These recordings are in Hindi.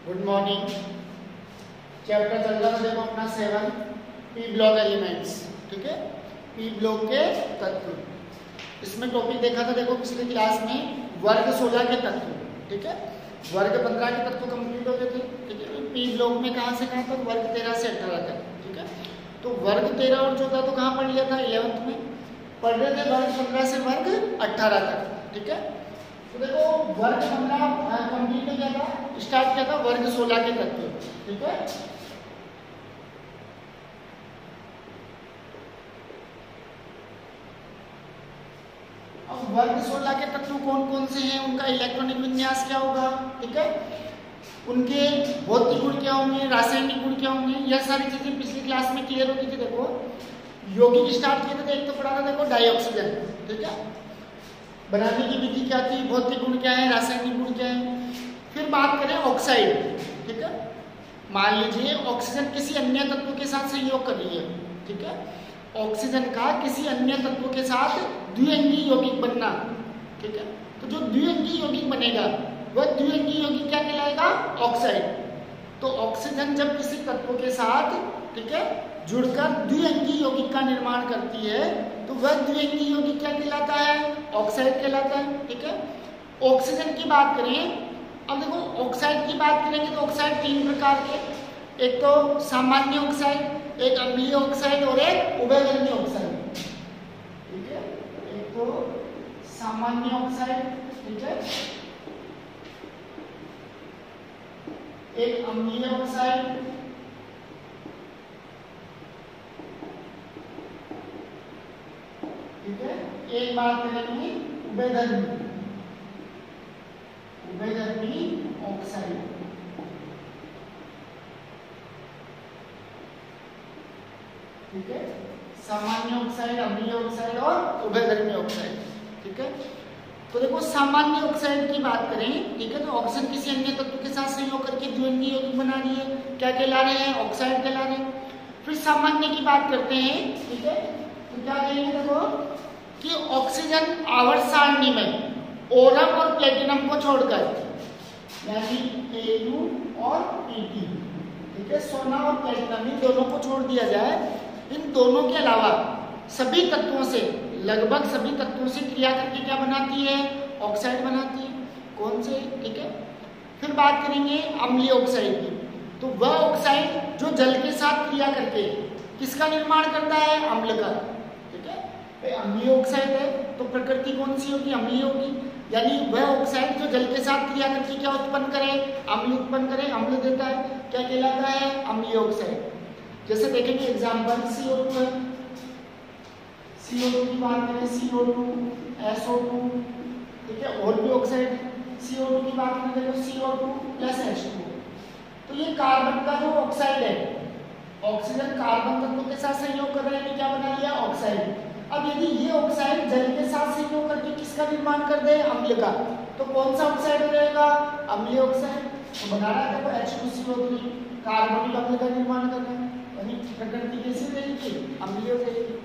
Good morning. चैप्टर चल रहा था देखो अपना 7 पी ब्लॉक एलिमेंट्स। ठीक है, पी ब्लॉक के तत्व। इसमें टॉपिक देखा था देखो पिछले क्लास में वर्ग 16 के तत्व। ठीक है, वर्ग 15 के तत्व कंप्लीट हो गए थे। ठीक है, पी ब्लॉक में कहाँ से कहाँ तक? वर्ग 13 से 18 तक। ठीक है, तो वर्ग 13 और 14 तो कहाँ पढ़ लिया था? 11th में पढ़ रहे थे। वर्ग 15 से वर्ग 18 तक। ठीक है, तो देखो वर्ग 15 कंप्लीट हो गया था, स्टार्ट किया था वर्ग 16 के तत्व। ठीक है, अब वर्ग 16 के तत्व कौन कौन से हैं, उनका इलेक्ट्रॉनिक विन्यास क्या होगा? ठीक है, उनके भौतिक गुण क्या होंगे, रासायनिक गुण क्या होंगे, यह सारी चीजें पिछली क्लास में क्लियर होती थी। देखो यौगिक स्टार्ट किए थे, एक तो पढ़ा था देखो डाइऑक्सीजन। ठीक है, बनाने की विधि क्या थी, भौतिक गुण क्या है, रासायनिक गुण क्या है। फिर बात करें ऑक्साइड। ठीक है, मान लीजिए ऑक्सीजन किसी अन्य तत्व के साथ संयोग कर रही है। ठीक है, ऑक्सीजन का किसी अन्य तत्व के साथ द्विअंगी यौगिक बनना। ठीक है, तो जो द्विअंगी यौगिक बनेगा वह द्विअंगी यौगिक क्या कहलाएगा? ऑक्साइड। तो ऑक्सीजन जब किसी तत्व के साथ, ठीक है, जुड़कर द्विअंगी यौगिक का निर्माण करती है तो वह द्विअंगी यौगिक क्या कहलाता है? ऑक्साइड कहलाता है। ठीक है, ऑक्सीजन की बात करें, अब देखो ऑक्साइड की बात करेंगे तो ऑक्साइड 3 प्रकार के, एक तो सामान्य ऑक्साइड, एक अम्लीय ऑक्साइड और एक उभयधर्मी ऑक्साइड। ठीक है, एक तो सामान्य ऑक्साइड, ठीक है, एक अम्लीय ऑक्साइड, ठीक है, एक बात करेंगे उभयधर्मी ऑक्साइड। ठीक है, सामान्य ऑक्साइड, अम्लीय ऑक्साइड और उभयधर्मी ऑक्साइड। ठीक है, तो देखो सामान्य ऑक्साइड की बात करें, ठीक है, तो ऑक्सीजन किसी अन्य तत्व के साथ संयोग करके द्विअंगी यौगिक बना रही है, क्या कहला रहे हैं? ऑक्साइड कहला रहे हैं। फिर सामान्य की बात करते हैं। ठीक है, तो क्या कहेंगे देखो कि ऑक्सीजन आवर्त सारणी में ओरम और प्लेटिनम को छोड़कर, यानी Au और Pt, ठीक है, सोना और प्लेटिनम इन दोनों को छोड़ दिया जाए, इन दोनों के अलावा सभी तत्वों से, लगभग सभी तत्वों से क्रिया करके क्या बनाती है? ऑक्साइड बनाती है। कौन से? ठीक है, फिर बात करेंगे अम्लीय ऑक्साइड की, तो वह ऑक्साइड जो जल के साथ क्रिया करके किसका निर्माण करता है? अम्ल का। ठीक है, अम्लीय ऑक्साइड है तो प्रकृति कौन सी होगी? अम्लीय होगी, यानी वह ऑक्साइड जो जल के साथ क्रिया करके क्या उत्पन्न करे? अम्ल उत्पन्न करे, अम्ल देता है, क्या कहलाता है? अम्लीय ऑक्साइड। जैसे देखेंगे एग्जांपल CO2 है, CO2 की बात करें, CO2, SO2, ठीक है, और भी ऑक्साइड। CO2 की बात करें देखो CO2 + H2, तो ये कार्बन का जो ऑक्साइड है, ऑक्सीजन कार्बन तत्व के साथ संयोग कर रहे हैं, क्या बना लिया? ऑक्साइड। अब यदि ये ऑक्साइड जल के साथ संयोग करके किसका निर्माण कर दे? अम्ल का, तो कौन सा ऑक्साइड हो जाएगा? अम्लीय ऑक्साइड। तो बना रहा है देखो H2CO3, कार्बनिक अम्ल का निर्माण कर रहा है, यानी प्रकृति कैसी हो जाएगी? अम्लीय हो जाएगी।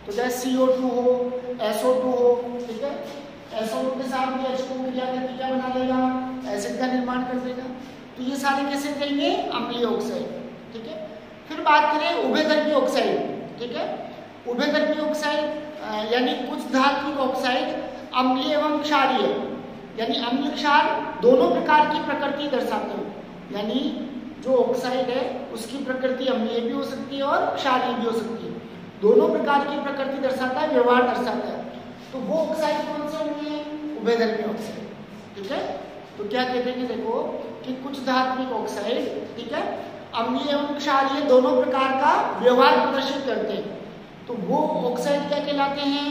तो चाहे CO2 हो, SO2 हो, ठीक है, SO2 के साथ भी H2 क्रिया करके क्या बना लेगा? एसिड का निर्माण कर देगा। तो ये सारे कैसे कहेंगे? अम्लीय ऑक्साइड। ठीक है, फिर बात करें उभयधर्मी ऑक्साइड। ठीक है, उभयधर्मी ऑक्साइड यानी कुछ धात्विक ऑक्साइड अम्लीय एवं क्षारीय, यानी अम्ल क्षार दोनों प्रकार की प्रकृति दर्शाते हैं, यानी जो ऑक्साइड है उसकी प्रकृति अम्लीय भी हो सकती है और क्षारीय भी हो सकती है, दोनों प्रकार की प्रकृति दर्शाता है, व्यवहार दर्शाता है। तो वो ऑक्साइड कौन से होंगे? उभयधर्मी ऑक्साइड। ठीक है, तो क्या कहते हैं देखो कि कुछ धात्विक ऑक्साइड, ठीक है, अम्लीय एवं क्षारीय दोनों प्रकार का व्यवहार प्रदर्शित करते हैं, तो वो ऑक्साइड क्या कहलाते हैं?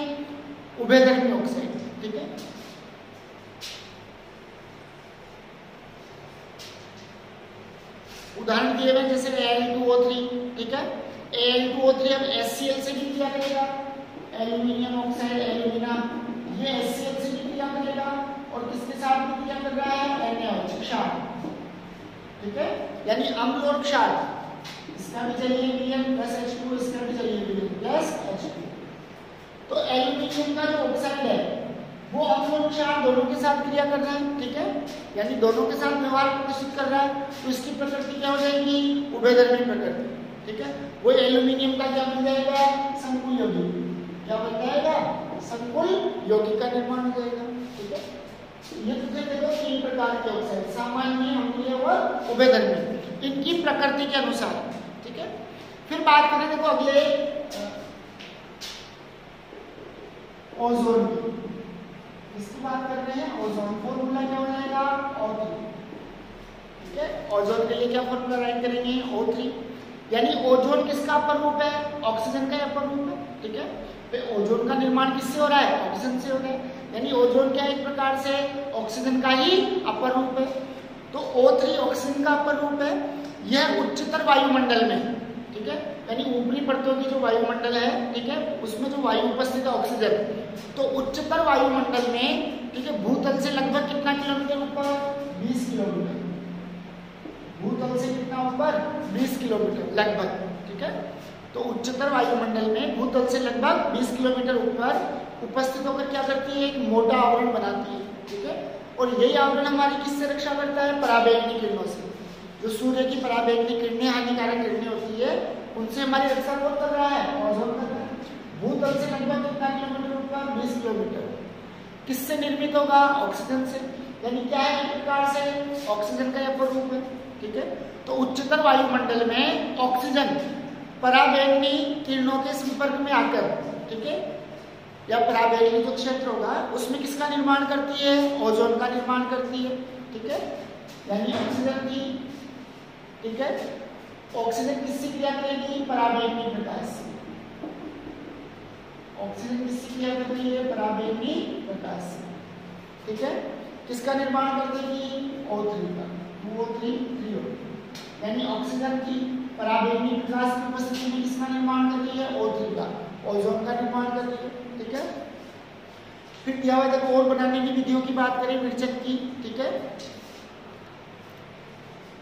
उभयधर्मी ऑक्साइड। ठीक है, उदाहरण दिए हुए जैसे Al2O3, ठीक है, Al2O3 अब HCl से भी क्रिया करेगा, एल्यूमिनियम ऑक्साइड, एल्यूमिना, ये HCl से भी क्रिया करेगा और किसके साथ भी क्रिया कर रहा है? NaOH, क्षार। ठीक है, यानी अम्ल और क्षार, इसका भी चाहिए Bn + H2, इसका भी चाहिए Bn + H2। तो एल्यूमिनियम का जो ऑक्साइड है, वो अनुसार दोनों के साथ क्रिया कर रहा है, ठीक है, यानी दोनों के साथ व्यवहार प्रदर्शित कर रहा है, तो इसकी प्रकृति क्या हो जाएगी, उभयधर्मी प्रकृति, ठीक है। वो एल्यूमिनियम का क्या बन जाएगा, संकुल यौगिक, क्या बन जाएगा, संकुल यौगिक का निर्माण हो जाएगा, ठीक है। ये तो देखो 3 प्रकार के ऑक्साइड, सामान्य, अम्लीय और उभयधर्मी, इनकी प्रकृति के अनुसार, ठीक है। फिर बात करें देखो अगले ओजोन की, इसकी बात कर रहे हैं। ओजोन फॉर्मूला क्या हो जाएगा, O3, ठीक है। ओजोन के लिए क्या फॉर्मूला राइट करेंगे, O3, यानी ओजोन किसका अपर रूप है, ऑक्सीजन का अपर रूप है, ठीक है। तो ओजोन का निर्माण किससे हो रहा है, ऑक्सीजन से हो रहा है, यानी ओजोन क्या एक प्रकार से ऑक्सीजन का ही अपर रूप है। तो O3 ऑक्सीजन का अपर रूप है। यह उच्चतर वायुमंडल में, ठीक है, यानी ऊपरी परतों की जो वायुमंडल है, ठीक है, उसमें जो वायु उपस्थित है ऑक्सीजन, तो उच्चतर वायुमंडल में, ठीक है, भूतल से लगभग कितना किलोमीटर ऊपर, 20 किलोमीटर, भूतल से कितना ऊपर, 20 किलोमीटर लगभग, ठीक है। तो उच्चतर वायुमंडल में भूतल से लगभग 20 किलोमीटर ऊपर उपस्थित होकर क्या करती है, एक मोटा आवरण बनाती है, ठीक है। और यही आवरण हमारी किससे रक्षा करता है, पराबैंगनी किरणों से। जो सूर्य की पराबैंगनी किरणें, हानिकारक किरणें होती है, उनसे हमारी रक्षा कौन कर रहा है, ओजोन कर रहा है। भूतल से लगभग कितना किलोमीटर ऊपर, 20 किलोमीटर। किससे निर्मित होगा, ऑक्सीजन से, यानी क्या है, एक प्रकार से ऑक्सीजन का अपर रूप है, ठीक है। तो उच्चतर वायुमंडल में ऑक्सीजन पराबैंगनी किरणों के संपर्क में आकर, ठीक है, या पराबैंगनी जो क्षेत्र होगा उसमें किसका निर्माण करती है, ओजोन का निर्माण करती है, ठीक है, यानी ऑक्सीजन की, ठीक है। ऑक्सीजन किससे क्रिया करेगी, पराबैंगनी प्रकाश से, ऑक्सीजन किससे क्रिया करती है, पराबैंगनी प्रकाश से, ठीक है। किसका निर्माण कर देगी, O3 का, 2O3 3O, यानी ऑक्सीजन की पराबैंगनी प्रकाश की उपस्थिति में किसका निर्माण कर रही है, O3 का, ओजोन का निर्माण कर रही है, ठीक है। फिर दिया हुआ देखो और बनाने की विधियों की बात करें, विरचन की, ठीक है,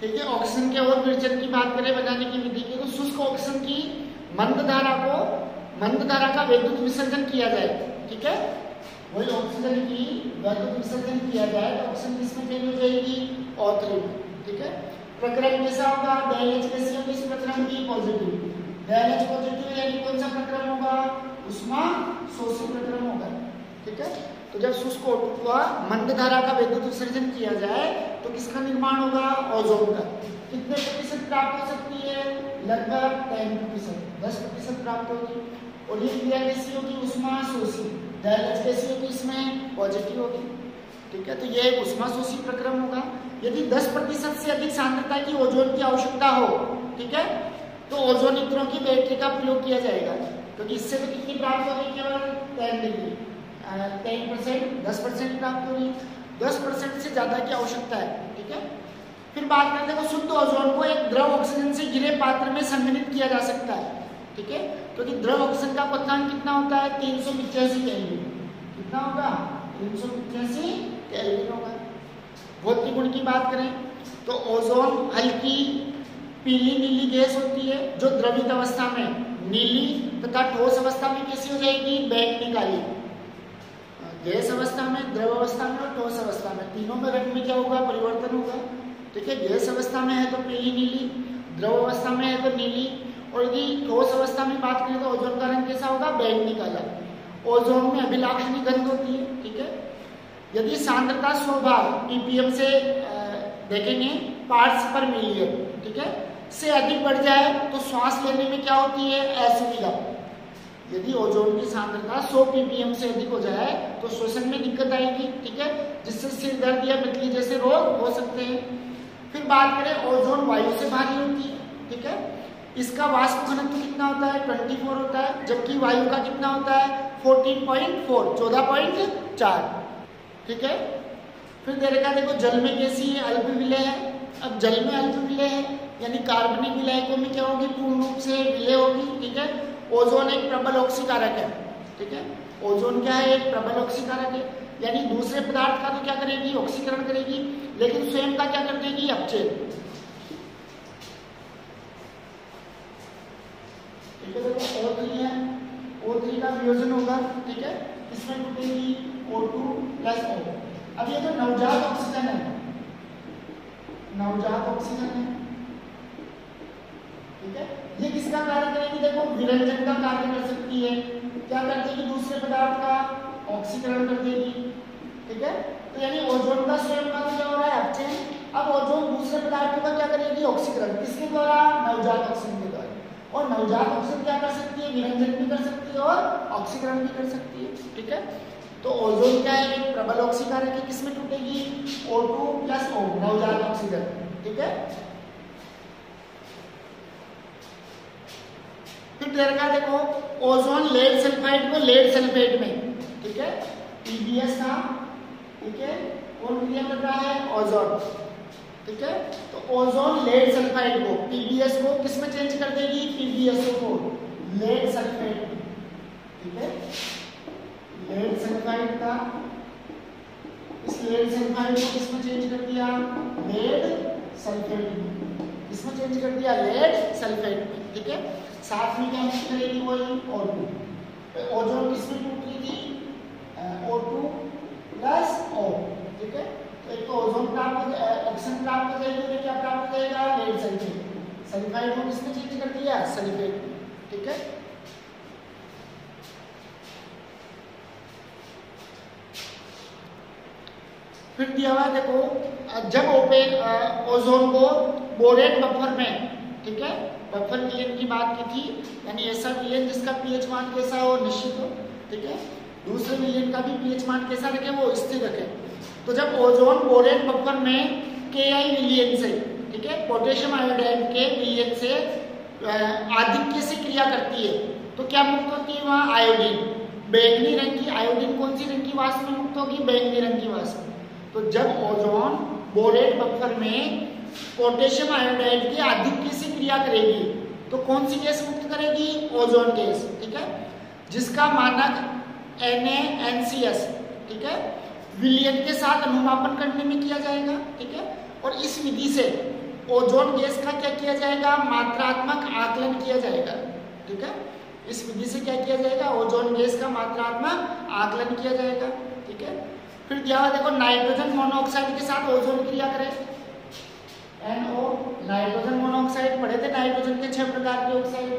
ठीक है। ऑक्सीजन के और विरचन की बात करें बनाने की विधि की, तो शुष्क ऑक्सीजन की मंद धारा का वैद्युत विसर्जन किया जाए, ठीक है। वही ऑक्सीजन की वैद्युत विसर्जन किया जाए तो ऑक्सीजन किसमें चेंज हो जाएगी, O3 में, ठीक है। प्रक्रम कैसा होगा, BH कैसी होगी इस प्रक्रम की, पॉजिटिव, BH पॉजिटिव, यानी कौन सा प्रक्रम होगा, उष्मा शोषी प्रक्रम होगा, ठीक है। तो जब शुष्क व मंद धारा का वैद्युत विसर्जन किया जाए तो किसका निर्माण होगा, ओजोन का। कितने प्रतिशत प्राप्त हो सकती है, लगभग 10%, 10% प्राप्त होगी। और ये क्रिया कैसी होगी, उष्मा शोषी, BH कैसी होगी, इसमें पॉजिटिव होगी, ठीक है। तो ये एक उष्मा शोषी प्रक्रम होगा। यदि 10% से अधिक सांद्रता की ओजोन की आवश्यकता हो, ठीक है, तो ओजोन इत्रों की बैटरी का प्रयोग किया जाएगा, क्योंकि इससे तो कितनी प्राप्त होगी, केवल 10 डिग्री, 10%, 10% प्राप्त होगी, 10% से ज्यादा की आवश्यकता है, ठीक है। फिर बात करते हैं शुद्ध ओजोन को एक द्रव ऑक्सीजन से घिरे पात्र में संघनित किया जा सकता है, ठीक है, क्योंकि द्रव ऑक्सीजन का क्वथनांक कितना होता है, 385 केल्विन, कितना होगा, 385 केल्विन होगा। भौतिक गुण की बात करें तो ओजोन हल्की पीली नीली गैस होती है, जो द्रवित अवस्था में नीली तथा ठोस अवस्था में कैसी हो जाएगी, बैंगनी काली। गैस अवस्था में, द्रव अवस्था में और ठोस अवस्था में, तीनों में रंग में क्या होगा, परिवर्तन होगा, ठीक है। गैस अवस्था में है तो पीली नीली, द्रव अवस्था में है तो नीली, और यदि ठोस अवस्था में बात करें तो ओजोन का रंग कैसा होगा, बैंगनी काला। ओजोन में अभिलाक्षणी गंध होती है, ठीक है। यदि सांद्रता 100 भाग ppm से देखेंगे पार्ट्स पर मिलियन, ठीक है, से अधिक बढ़ जाए तो श्वास लेने में क्या होती है, असुविधा। यदि ओजोन की सांद्रता 100 ppm से अधिक हो जाए तो श्वसन में दिक्कत आएगी, ठीक है, जिससे सिर दर्द या मितली जैसे रोग हो सकते हैं। फिर बात करें ओजोन वायु से भारी होती है, ठीक है, इसका वाष्प घनत्व कितना होता है, 24 होता है, जबकि वायु का कितना होता है, 14.4, 14.4, ठीक है। फिर दे रखा देखो जल में कैसी है, अल्प विलय है। अब जल में अल्प विलय है यानी कार्बनिक विलायकों में क्या होगी, पूर्ण रूप से विलय होगी, ठीक है। ओजोन एक प्रबल ऑक्सीकारक है, ठीक है, ओजोन क्या है, एक प्रबल ऑक्सीकारक है, यानी दूसरे पदार्थ का तो क्या करेगी, ऑक्सीकरण करेगी, लेकिन स्वयं का क्या कर देगी, अपचयन, ठीक है। देखो O3 है, O3 का वियोजन होगा, ठीक है, इसमें टूटेगी O2 प्लस O। अब ये जो नवजात ऑक्सीजन है, नवजात ऑक्सीजन है, ठीक है, ये किसका कार्य करेगी? देखो विरंजन का कार्य कर सकती है। क्या कर देगी? दूसरे पदार्थ का ऑक्सीकरण कर देगी, ठीक है। तो यानी ओजोन का स्वयं का क्या हो रहा है? अपचयन। अब ओजोन दूसरे पदार्थों का क्या करेगी? ऑक्सीकरण। किसके द्वारा? नवजात ऑक्सीजन के द्वारा। और नवजात ऑक्सीजन क्या कर सकती है? विरंजन भी कर सकती है और ऑक्सीकरण भी कर सकती है, ठीक है। तो ओजोन क्या है? एक प्रबल ऑक्सीकारक है। किसमें टूटेगी? O2 प्लस O, नवजात ऑक्सीजन, ठीक है। फिर तेरह देखो, ओजोन लेड सल्फाइड को लेड सल्फेट में, ठीक है, PbS का, ठीक है, कौन क्रिया कर रहा है? ओजोन, ठीक है। तो ओजोन लेड सल्फाइड को, PbS को किसमें चेंज कर देगी? PbSO को लेड सल्फेट में, ठीक है। लेड सल्फाइड का, इस लेड सल्फाइड को किसमें चेंज कर दिया? लेड सल्फेट में। किसमें चेंज कर दिया? लेड सल्फेट में, ठीक है। साथ में क्या मिक्स करेगी? वही O2। ओजोन किसमें टूट रही थी? O2 प्लस O, ठीक है। तो एक तो ओजोन प्राप्त, ऑक्सीजन प्राप्त हो जाएगी, और क्या प्राप्त हो जाएगा? Lead sulphate. सल्फाइड को किसने चेंज कर दिया? सल्फेट, ठीक है। फिर दिया हुआ देखो, जब ओजोन को बोरेट बफर में, ठीक है, बफर विलयन की बात की थी, यानी ऐसा विलयन जिसका पीएच मान कैसा हो? निश्चित हो, ठीक है। दूसरे विलयन का भी पीएच मान कैसा रखे? वो स्थिर रखे। तो जब ओजोन बोरेट बफर में Ki विलयन से, ठीक है, पोटेशियम आयोडाइड के विलयन से आधिक्य से क्रिया करती है, तो क्या मुक्त होती है वहां? आयोडीन, बैंगनी रंग की आयोडीन। कौन सी रंग की वाष्प में मुक्त होगी? बैंगनी रंग की वाष्प। तो जब ओजोन बोरेट बफर में पोटेशियम आयोडाइड के आधिक्य से क्रिया करेगी, तो कौन सी गैस मुक्त करेगी? ओजोन गैस, ठीक है, जिसका मानक NaNCS, ठीक है, विलयन के साथ अनुमापन करने में किया जाएगा, ठीक है। और इस विधि से ओजोन गैस का क्या किया जाएगा? मात्रात्मक आकलन किया जाएगा, ठीक है। इस विधि से क्या किया जाएगा? ओजोन गैस का मात्रात्मक आकलन किया जाएगा, ठीक है। फिर दिया हुआ देखो, नाइट्रोजन मोनोऑक्साइड के साथ ओजोन क्रिया करे, NO, नाइट्रोजन मोनोऑक्साइड पढ़े थे, नाइट्रोजन के 6 प्रकार के ऑक्साइड।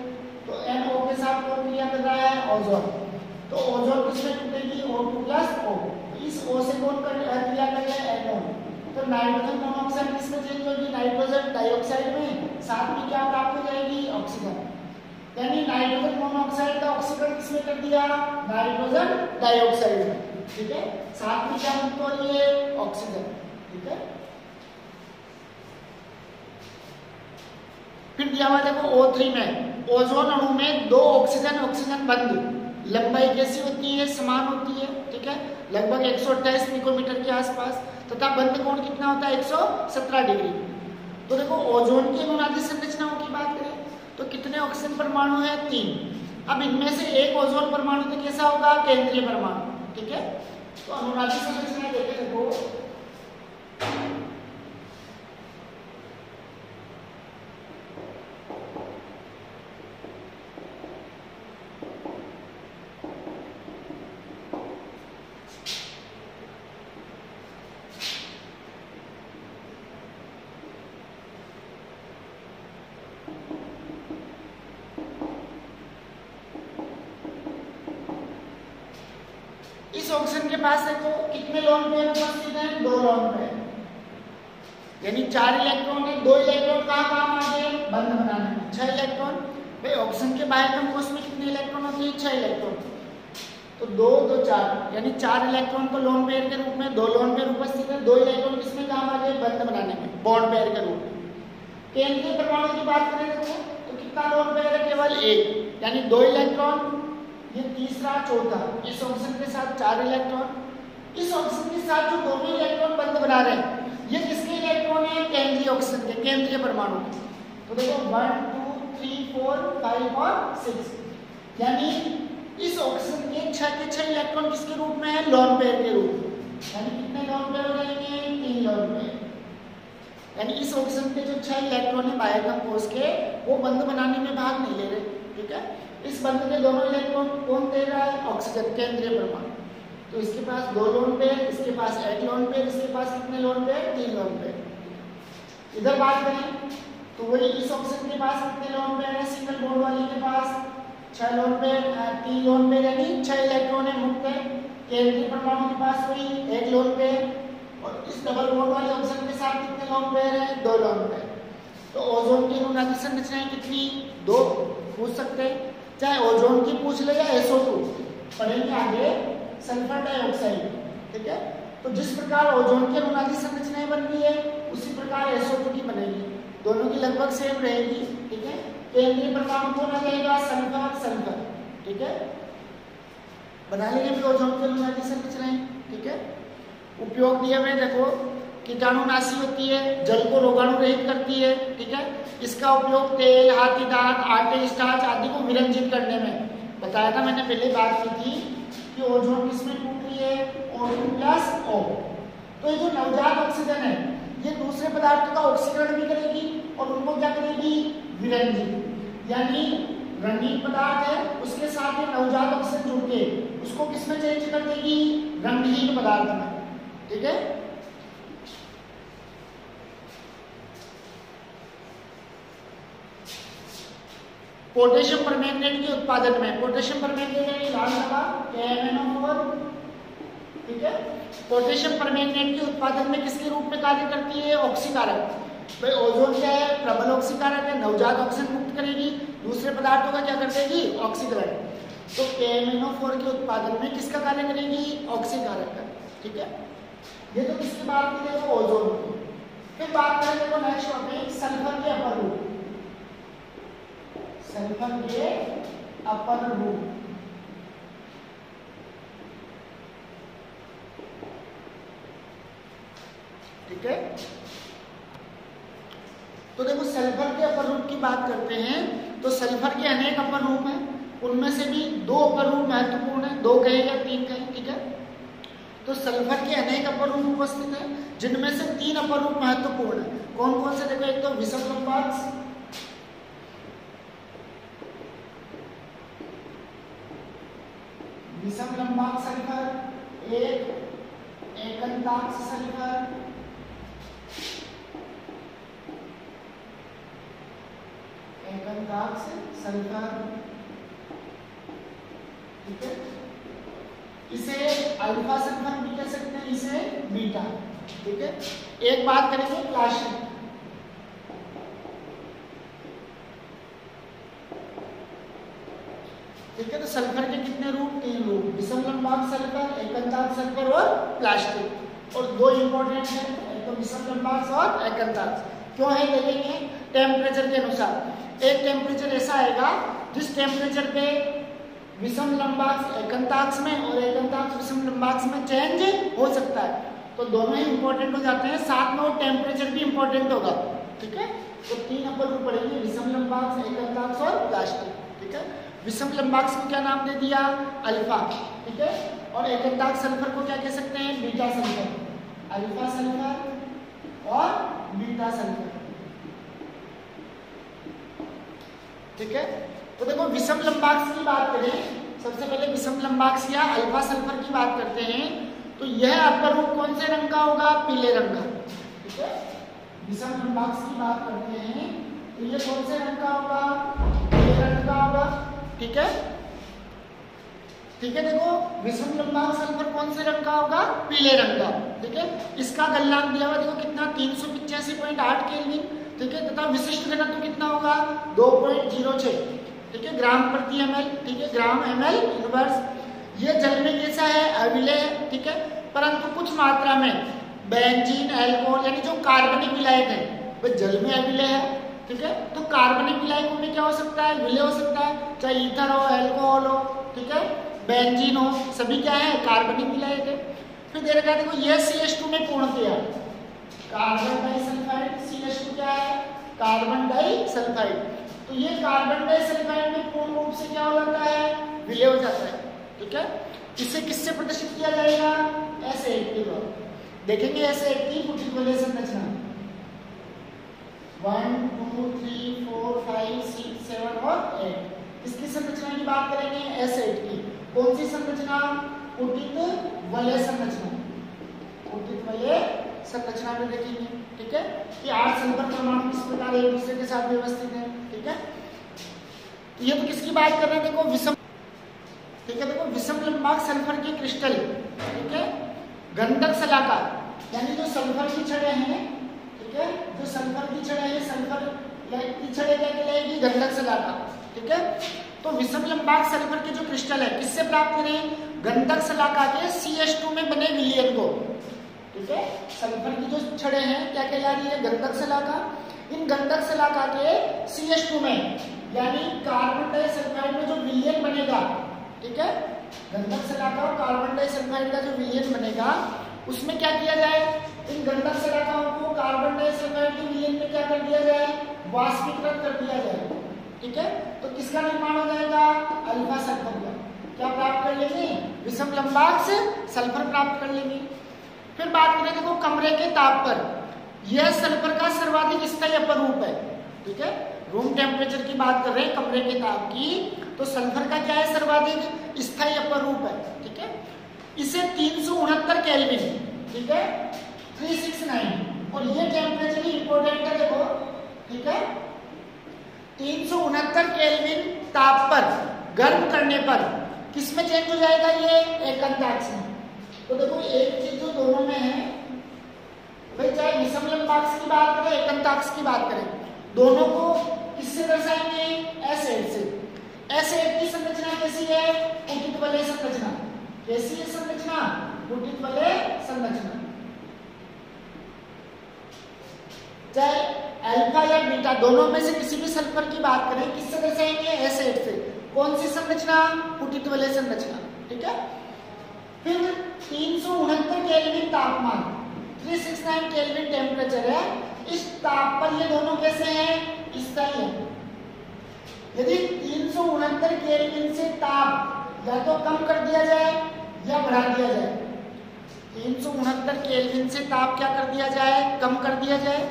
तो NO के साथ कौन क्रिया कर रहा है? ओजोन। तो ओजोन किसमें टूटेगी? O2 plus O। इस O से कौन क्रिया कर रहा है? NO। तो नाइट्रोजन मोनोऑक्साइड किसमें चेंज होगी? नाइट्रोजन डाइऑक्साइड में। साथ में क्या प्राप्त हो जाएगी? ऑक्सीजन। यानी नाइट्रोजन मोनोऑक्साइड का ऑक्सीकरण किसमें कर दिया? नाइट्रोजन डाइऑक्साइड में, ठीक है। साथ में क्या मुक्त हो रही है? ऑक्सीजन, ठीक है। फिर दिया हुआ देखो, O3 में ओजोन अणु में 2 ऑक्सीजन ऑक्सीजन बंध, लंबाई कैसी होती है? समान होती है, ठीक है, लगभग 128 पिकोमीटर के आसपास, तथा बंध कोण कितना होता है? 117 डिग्री। तो देखो, ओजोन की अनुनादी संरचनाओं की बात करें तो कितने ऑक्सीजन परमाणु है? 3। अब इनमें से एक ओजोन परमाणु तो कैसा होगा? केंद्रीय परमाणु, ठीक है। तो अनुनादी संरचना देखें, देखो इस ऑक्सीजन के पास देखो कितने लोन पेयर उपस्थित हैं? 2 लोन पेयर, यानी 4 इलेक्ट्रॉन है। 2 इलेक्ट्रॉन कहाँ काम आ गए? बंध बनाने में। 6 इलेक्ट्रॉन। भाई ऑक्सीजन के बाह्यतम कोश में कितने इलेक्ट्रॉन होते हैं? 6 इलेक्ट्रॉन। तो 2 2 4, यानी 4 इलेक्ट्रॉन तो लोन पेयर के रूप में, 2 लोन पेयर उपस्थित है। 2 इलेक्ट्रॉन किसमें काम आ गए? बंध बनाने में, बॉन्ड पेयर के रूप में। केंद्रीय परमाणु की बात करें तो कितना लोन पेयर है? केवल 1, यानी 2 इलेक्ट्रॉन, ये तीसरा चौथा। इस ऑक्सीजन के साथ 4 इलेक्ट्रॉन, इस ऑक्सीजन के साथ जो दोनों इलेक्ट्रॉन बंध बना रहे हैं, ये किसके इलेक्ट्रॉन है? केंद्रीय ऑक्सीजन के, केंद्रीय परमाणु के। तो देखो 1 2 3 4 5 और 6, यानी इस ऑक्सीजन के 6 इलेक्ट्रॉन किसके रूप में है? लोन पेयर के रूप में। यानी कितने लोन पेयर हो जाएंगे? 3 लोन पेयर। यानी इस ऑक्सीजन के जो 6 इलेक्ट्रॉन है बाह्यतम कोश के, वो बंध बनाने में भाग नहीं ले रहे, ठीक है। इस बंध के दोनों इलेक्ट्रॉन कौन दे रहा है? ऑक्सीजन, केंद्रीय परमाणु। तो इसके पास 2 लोन पेयर, इसके पास 1 लोन पेयर, इसके पास कितने लोन पेयर? 3 lone pair. इधर बात करें तो वही इस ऑप्शन के पास कितने लोन पेयर है? सिंगल बॉन्ड वाली के पास 6 लोन पेयर, 3 लोन पेयर यानी 6 इलेक्ट्रॉन है मुक्त है। केंद्रीय परमाणु के पास वही 1 लोन पेयर, और इस डबल बॉन्ड वाले ऑप्शन के साथ कितने लोन पेयर है? 2 लोन पेयर। तो ओजोन की अनुनादी संरचनाएं कितनी? 2 पूछ सकते हैं, चाहे ओजोन की पूछ ले या SO2 पढ़ेंगे आगे सल्फर डाइऑक्साइड, ठीक है। तो जिस प्रकार ओजोन की अनुनादी संरचनाएं बन रही है उसी प्रकार SO2 की बनेगी, दोनों की लगभग सेम रहेगी, ठीक है। केंद्रीय परमाणु कौन आ जाएगा? सल्फर सल्फर, ठीक है। बना लेंगे भी ओजोन की अनुनादी संरचनाएं, ठीक है। उपयोग दिए हुए देखो, कीटाणुनाशी होती है, जल को रोगाणु रहित करती है, ठीक है। इसका उपयोग तेल, हाथी दांत, आटे, स्टार्च आदि को विरंजित करने में बताया था मैंने, पहले बात की थी कि ओजोन किसमें टूट रही है? O2+O। तो ये जो नवजात ऑक्सीजन है ये दूसरे पदार्थों का ऑक्सीकरण भी करेगी और उनको क्या करेगी? विरंजित, यानी रंगीन पदार्थ है उसके साथ ये नवजात ऑक्सीजन जुड़ के उसको किसमें चेंज कर देगी? रंगहीन पदार्थ में, ठीक है। पोटेशियम परमैंगनेट के उत्पादन में, पोटेशियम परमैंगनेट यानी लाल दवा KMnO4, ठीक है। पोटेशियम परमैंगनेट के उत्पादन में किसके रूप में कार्य करती है? ऑक्सीकारक। भाई ओजोन क्या है? प्रबल ऑक्सीकारक है, नवजात ऑक्सीजन मुक्त करेगी, दूसरे पदार्थों का क्या कर देगी? ऑक्सीकरण। तो KMnO4 के उत्पादन में किसका कार्य करेगी? ऑक्सीकारक का, ठीक है। ये तो किसकी बात की? देखो ओजोन की। फिर बात करें देखो नेक्स्ट टॉपिक सल्फर के अपर रूप, सल्फर के अपर रूप, ठीक है। तो देखो सल्फर के अपर रूप की बात करते हैं तो सल्फर के अनेक अपर रूप हैं, उनमें से भी 2 अपर रूप महत्वपूर्ण है, 2 कहे या 3 कहे, ठीक है। तो सल्फर के अनेक अपर रूप उपस्थित हैं जिनमें से 3 अपर रूप महत्वपूर्ण है। कौन कौन से? देखो एक तो विषम लंबाक्ष, विषम लंबाक्ष सल्फर, एक एकंताक्ष सल्फर, एकंताक्ष सल्फर, ठीक है। इसे अल्फा सल्फर भी कह सकते हैं, इसे बीटा, ठीक है। एक बात करेंगे प्लास्टिक, ठीक है। तो सल्फर के कितने रूप? 3 रूप, विषम लंबाक्ष सल्फर, एकंताक्ष सल्फर और प्लास्टिक। और 2 इंपॉर्टेंट है, एक तो विषम लंबाक्ष और एकंताक्ष। क्यों है देखेंगे टेम्परेचर के अनुसार। एक टेम्परेचर ऐसा आएगा जिस टेम्परेचर पे विषम लंबाक्ष एकंताक्ष में और एकंताक्ष विषम लंबाक्ष में चेंज हो सकता है, तो दोनों ही इंपॉर्टेंट हो जाते हैं, साथ में वो टेम्परेचर भी इंपॉर्टेंट होगा, ठीक है। तो 3 अपर रूप पढ़ेंगे, विषम लंबाक्ष, एकंताक्ष और प्लास्टिक, ठीक है। विषम लंबाक्ष को क्या नाम दे दिया? अल्फा, ठीक है। और एकंताक्ष सल्फर को क्या कह सकते हैं? बीटा सल्फर, अल्फा सल्फर और बीटा सल्फर, ठीक है। तो देखो विषम लंबाक्ष की बात करें, सबसे पहले विषम लंबाक्ष या अल्फा सल्फर की बात करते हैं, तो यह अपर रूप कौन से रंग का होगा? पीले रंग का, ठीक है। विषम लंबाक्ष की बात करते हैं तो ये कौन से रंग का होगा? पीले रंग का होगा, ठीक है, ठीक है। देखो विषम लंबाक्ष सल्फर कौन से रंग का होगा? पीले रंग का, ठीक है। इसका गलनांक दिया हुआ देखो कितना? 385.8 केल्विन, ठीक है। तथा विशिष्ट घनत्व कितना होगा? 2.06, ठीक है, ग्राम प्रति ml, ठीक है, ग्राम ml इनवर्स। ये जल में कैसा है? अविलेय है, ठीक है, परंतु कुछ मात्रा में बेंजीन, अल्कोहल यानी जो कार्बनिक विलायक है वह जल में अविलेय है, ठीक है। तो कार्बनिक विलायकों में क्या हो सकता है? विलय हो सकता है, चाहे ईथर हो, अल्कोहल हो, ठीक है, बेंजीन हो, सभी क्या है? कार्बनिक विलायक है। फिर दे रखा है देखो ये CH2 में पूर्णतया कार्बन डाइसल्फाइड, CH2 क्या है? Carbon disulphide. तो ये कार्बन डाइसल्फाइड में पूर्ण रूप से क्या हो जाता है? विलय हो जाता है, ठीक है। इसे किससे प्रदर्शित किया जाएगा? S8 के द्वारा। देखेंगे S8 की कुटिकुलर संरचना 1 2 3 4 5 6 7 और 8। इसकी संरचना की बात करेंगे S8 की। कौन सी संरचना? उचित वलय संरचना, उचित वलय संरचना में देखेंगे। ठीक है कि 8 सल्फर परमाणु किस प्रकार एक दूसरे के साथ व्यवस्थित है। ठीक है तो ये तो किसकी बात कर रहे हैं, देखो विषम, ठीक है देखो विषम लंबाक सल्फर के क्रिस्टल, ठीक है गंधक शलाका, यानी जो सल्फर की छड़ें हैं, ठीक है जो सल्फर की छड़ें हैं, सल्फर की छड़ें क्या कहलाएगी, गंधक शलाका। ठीक है तो विषम लंबाक सल्फर के जो क्रिस्टल है किससे प्राप्त करें, गंधक शलाका के CH2 में बने विलयन को। ठीक है सल्फर की जो छड़ें हैं क्या कहलाती है, गंधक शलाका। इन गंधक शलाका के CH2 में यानी कार्बन डाइसल्फाइड में जो विलयन बनेगा, ठीक है गंधक शलाका और कार्बन डाइसल्फाइड का जो विलयन बनेगा उसमें क्या किया जाए, इन गंधक शलाकाओं को कार्बन डाइसल्फाइड के विलयन में क्या कर दिया जाए, वाष्पीकृत कर दिया जाए। ठीक है तो किसका निर्माण हो जाएगा, अल्फा सल्फर का। क्या प्राप्त कर लेंगे, विषम लंबाक से सल्फर प्राप्त कर लेंगे। फिर बात करें देखो कमरे के ताप पर, यह सल्फर का सर्वाधिक स्थायी अपरूप है। ठीक है रूम टेम्परेचर की बात कर रहे हैं, कमरे के ताप की, तो सल्फर का क्या है, सर्वाधिक स्थायी अपरूप है। ठीक है इसे 369 केल्विन, ठीक है 369, और ये टेम्परेचर इंपॉर्टेंट है देखो। ठीक है 369 केल्विन ताप पर गर्म करने पर किसमें चेंज हो जाएगा, ये एकंताक्ष में। तो देखो एक चीज जो दोनों में है भाई, चाहे विषम लंबाक्ष की बात करें एकंताक्ष की बात करें, दोनों को किससे दर्शाएंगे, S8 से। S8 की संरचना कैसी है, उचित वलय संरचना। कैसी है संरचना, उचित वलय संरचना। चाहे अल्फा या बीटा दोनों में से किसी भी सल्फर की बात करें, किससे दर्शाएंगे, S8 से। कौन सी संरचना, उचित वलय संरचना। ठीक है फिर 369 केल्विन तापमान, 369 केल्विन टेम्परेचर है, इस ताप पर ये दोनों कैसे हैं, स्थायी है। यदि 369 केल्विन से ताप या तो कम कर दिया जाए या बढ़ा दिया जाए, 369 केल्विन से ताप क्या कर दिया जाए, कम कर दिया जाए,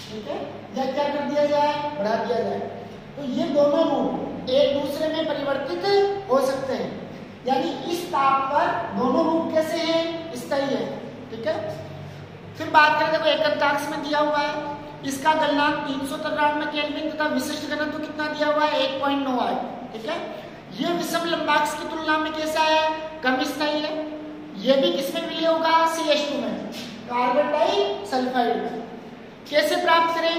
ठीक है या क्या कर दिया जाए, बढ़ा दिया जाए, तो ये दोनों रूप एक दूसरे में परिवर्तित हो सकते हैं। यानी इस ताप पर दोनों रूप कैसे हैं, स्थायी है। ठीक है फिर बात करें देखो एकंताक्ष में दिया हुआ है, इसका गलनांक 393 केल्विन तथा विशिष्ट घनत्व तो कितना दिया हुआ है, 1.98। ठीक है ये विषम लंबाक्ष की तुलना में कैसा है, कम स्थायी है। ये भी किसमें विलय होगा, CH2 में, कार्बन डाइसल्फाइड में। कैसे प्राप्त करें,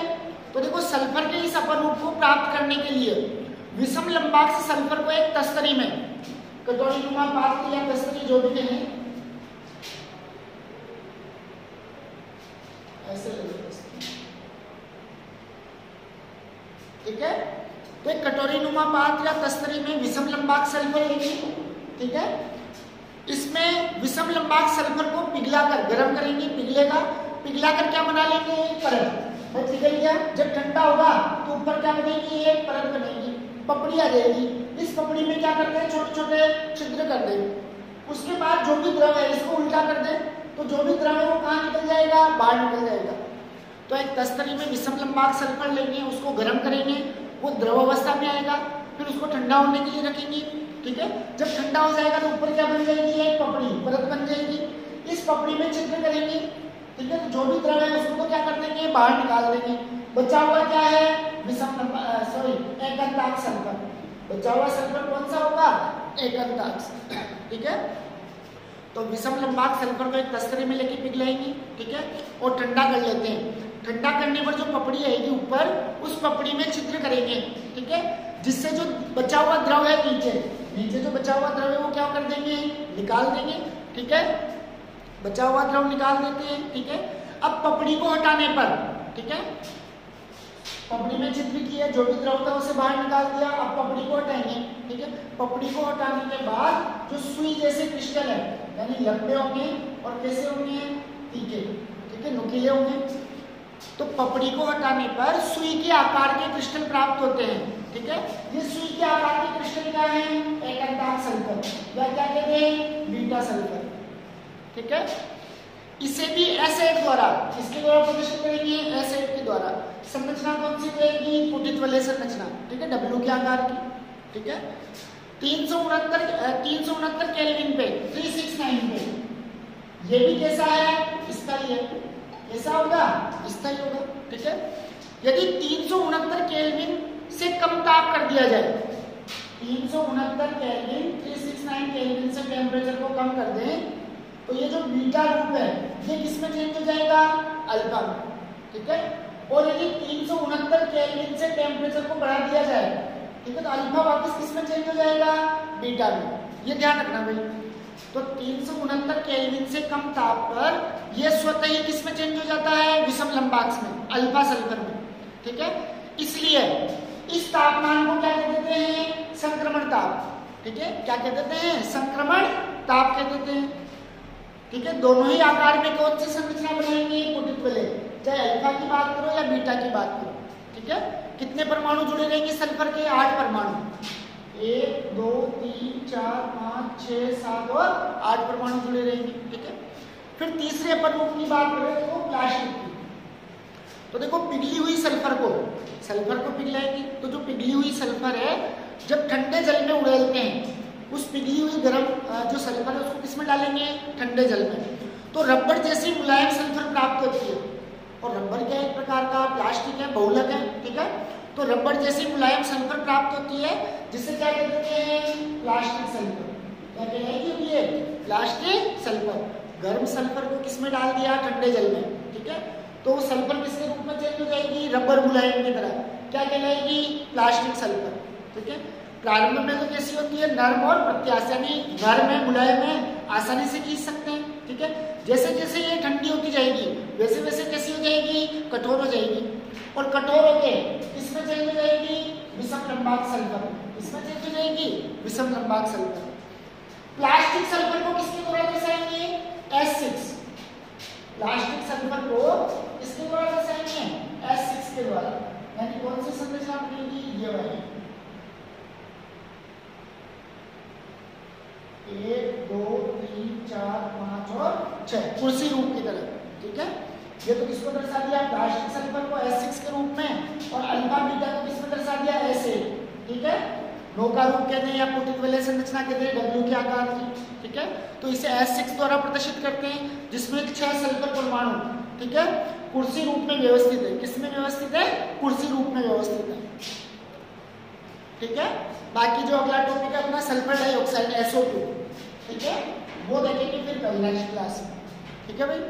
तो देखो सल्फर के इस अपरूप को प्राप्त करने के लिए विषम लंबाक्ष सल्फर को एक तस्तरी में, कटोरी नुमा पात्र या तस्तरी जो भी कहें, ऐसे ले लो। ठीक है तो एक कटोरी नुमा पात्र या तस्तरी में विषम लंबाक सल्फर लेंगे। ठीक है इसमें विषम लंबाक सल्फर को पिघलाकर गर्म करेंगे, पिघलाकर क्या बना लेंगे, एक परत। पिघल गया, जब ठंडा होगा तो ऊपर क्या बनेगी, एक परत बनेगी, पपड़ी आ जाएगी। इस पपड़ी में क्या करते हैं, छोटे छोटे छिद्र कर दें। उसके बाद जो भी द्रव है इसको उल्टा कर दें, तो जो भी द्रव है वो कहाँ निकल जाएगा, बाहर निकल जाएगा। तो एक तस्तरी में विषम लंबाक सल्फर लेंगे, उसको गर्म करेंगे, वो द्रव अवस्था में आएगा, फिर उसको ठंडा होने के लिए रखेंगे। ठीक है जब ठंडा हो जाएगा तो ऊपर क्या बन जाएगी, एक पपड़ी, परत बन जाएगी। इस पपड़ी में छिद्र करेंगे। ठीक है तो जो भी द्रव है उसको क्या कर देंगे, बाहर निकाल देंगे। बचा हुआ क्या है, एकंताक्ष सल्फर। बचा हुआ सल्फर कौन सा होगा, एकंताक्ष। ठीक है तो विषम लंबाक सल्फर को एक तस्तरी में लेके पिघलाएंगे। ठीक है और ठंडा कर लेते हैं। ठंडा करने पर जो पपड़ी आएगी ऊपर, उस पपड़ी में छिद्र करेंगे। ठीक है जिससे जो बचा हुआ द्रव है नीचे जो बचा हुआ द्रव है वो क्या कर देंगे, निकाल देंगे। ठीक है बचा हुआ द्रव निकाल देते हैं। ठीक है अब पपड़ी को हटाने पर, ठीक है पपड़ी में छिद्र किया, जो भी द्रव था उसे बाहर निकाल दिया। अब पपड़ी को हटाएंगे। ठीक है पपड़ी को हटाने के बाद जो सुई जैसे क्रिस्टल है, यानी लंबे होंगे और कैसे होंगे, तीखे, ठीक है नुकीले होंगे। तो पपड़ी को हटाने पर सुई के आकार के क्रिस्टल प्राप्त होते हैं। ठीक है ये सुई के आकार के क्रिस्टल क्या है, एकंताक्ष सल्फर या क्या कहते हैं, बीटा सल्फर। ठीक है इसे भी S8 द्वारा, इसके द्वारा प्रदर्शित करेंगे, S8 के द्वारा। संरचना कौन सी रहेगी, उचित वलय संरचना। ठीक है W के आकार की। ठीक है 369 केल्विन पे 369 पे। ये भी कैसा है? स्थायी है। कैसा होगा? स्थायी होगा। ठीक है। यदि 369 केल्विन से कम ताप कर दिया जाए, 369 केल्विन 369 केल्विन से टेम्परेचर को कम कर दें, तो ये जो बीटा रूप है ये किसमें चेंज हो जाएगा? अल्फा में। ठीक है। और यदि 369 केल्विन से टेम्परेचर को बढ़ा दिया जाए, ठीक है, तो अल्फा वापस किसमें चेंज हो जाएगा? बीटा में। ये ध्यान रखना भाई। तो 369 केल्विन से कम ताप पर ये स्वतः ही किसमें चेंज हो जाता है? विषम लंबाक्ष में, अल्फा सल्फर में। ठीक है। इसलिए इस तापमान को क्या कह देते हैं? संक्रमण ताप। ठीक है। क्या कह देते हैं? संक्रमण ताप कह देते हैं। ठीक है। दोनों ही आकार में कौन सी संरचना बनाएंगे? कुटित वलय, चाहे अल्फा की बात करो या बीटा की बात करो। ठीक है। कितने परमाणु जुड़े रहेंगे सल्फर के? 8 परमाणु। 1 2 3 4 5 6 7 और 8 परमाणु जुड़े रहेंगे। ठीक है। फिर तीसरे परमाणु की बात करें तो प्लास्टिक की। तो देखो पिघली हुई सल्फर को पिघलाएंगे, तो जो पिघली हुई सल्फर है जब ठंडे जल में उड़ेलते हैं, उस पिघली हुई गर्म जो सल्फर है उसको किसमें डालेंगे? ठंडे जल में। तो रबड़ जैसी मुलायम सल्फर प्राप्त होती है। और रबड़ क्या एक प्रकार का प्लास्टिक है, बहुलक है। ठीक है। तो रबड़ जैसी मुलायम सल्फर प्राप्त होती है, जिसे क्या कहते हैं? Plastic sulphur. क्या कहलाएगी ये? Plastic sulphur. गर्म सल्फर को किसमें डाल दिया? ठंडे जल में। ठीक है। तो सल्फर किसके रूप में चेंज हो जाएगी? रबर मुलायम की तरह। क्या कहलाएगी? Plastic sulphur. ठीक है। प्रारंभ में तो कैसी होती है? नर्म और प्रत्यास्थ, यानी नर्म है, मुलायम है, आसानी से खींच सकते हैं। ठीक है। जैसे जैसे ये ठंडी होती जाएगी वैसे वैसे कैसी हो जाएगी? कठोर हो जाएगी। और कठोर होके किसमें चेंज हो जाएगी? विषम लंबाक्ष सल्फर। इसमें चेंज हो जाएगी विषम लंबाक्ष सल्फर। प्लास्टिक सल्फर को किसके द्वारा दर्शाएंगे? S6। प्लास्टिक सल्फर को किसके द्वारा दर्शाएंगे? S6 के द्वारा। यानी कौन सी संरचना बनेगी? ये वाली। 1 2 3 4 5 और 6 कुर्सी रूप की तरह। ठीक है। ये तो किसको दर्शा दिया? प्लास्टिक सल्फर को S6 के रूप में, और अल्फा बीटा को किसमें दर्शा दिया? S8। ठीक है। नौका रूप कहते हैं या कुटित वलय संरचना कहते हैं, W के आकार की। ठीक है। तो इसे S6 द्वारा प्रदर्शित करते हैं, जिसमें 6 सल्फर परमाणु, ठीक है, कुर्सी रूप में व्यवस्थित है। किसमें व्यवस्थित है? कुर्सी रूप में व्यवस्थित है। ठीक है। बाकी जो अगला टॉपिक है अपना सल्फर डाइऑक्साइड SO2, ठीक है, वो देखेंगे फिर कल नेक्स्ट क्लास में। ठीक है भाई।